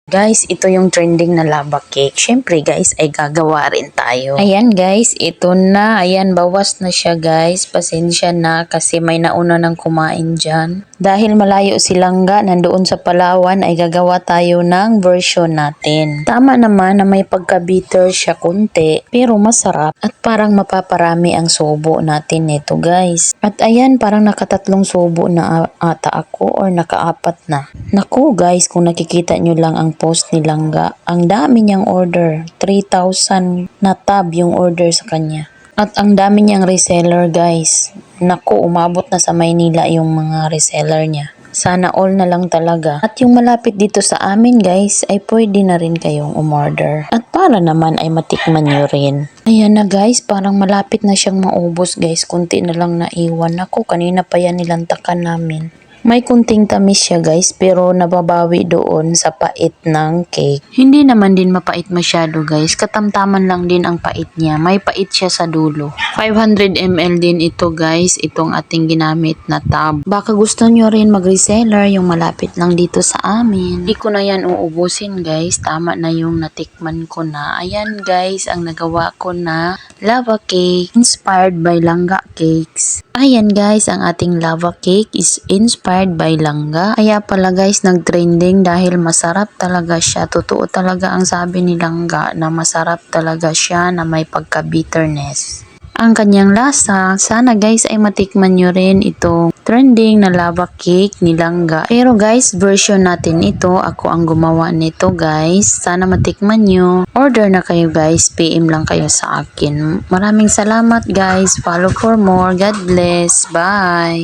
Guys, ito yung trending na lava cake. Syempre guys, ay gagawa rin tayo. Ayan guys, ito na. Ayan, bawas na siya guys. Pasensya na kasi may nauna ng kumain dyan. Dahil malayo si Langga, nandoon sa Palawan, ay gagawa tayo ng version natin. Tama naman na may pagka-bitter siya kunti, pero masarap at parang mapaparami ang subo natin nito guys. At ayan, parang nakatatlong subo na ata ako or nakaapat na. Naku guys, kung nakikita nyo lang ang post ni Langga, ang dami niyang order. 3,000 na tab yung order sa kanya. At ang dami niyang reseller guys. Naku, umabot na sa Maynila yung mga reseller niya. Sana all na lang talaga. At yung malapit dito sa amin guys, ay pwede na rin kayong umorder. At para naman ay matikman nyo rin. Ayan na guys, parang malapit na siyang maubos guys. Kunti na lang naiwan. Naku, kanina pa yan nilantakan namin. May kunting tamis siya guys, pero nababawi doon sa pait ng cake. Hindi naman din mapait masyado guys, katamtaman lang din ang pait niya. May pait siya sa dulo. 500 ml din ito guys, itong ating ginamit na tab. Baka gusto nyo rin mag-reseller yung malapit lang dito sa amin. Hindi ko na yan uubusin guys, tama na yung natikman ko na. Ayan guys, ang nagawa ko na lava cake inspired by Langga Cakes. Ayan guys, ang ating lava cake is inspired by Langga. Kaya pala guys, nag-trending dahil masarap talaga siya. Totoo talaga ang sabi ni Langga na masarap talaga siya na may pagka-bitterness. Ang kanyang lasa, sana guys ay matikman nyo rin itong trending na lava cake ni Langga. Pero guys, version natin ito. Ako ang gumawa nito guys. Sana matikman nyo. Order na kayo guys. PM lang kayo sa akin. Maraming salamat guys. Follow for more. God bless. Bye!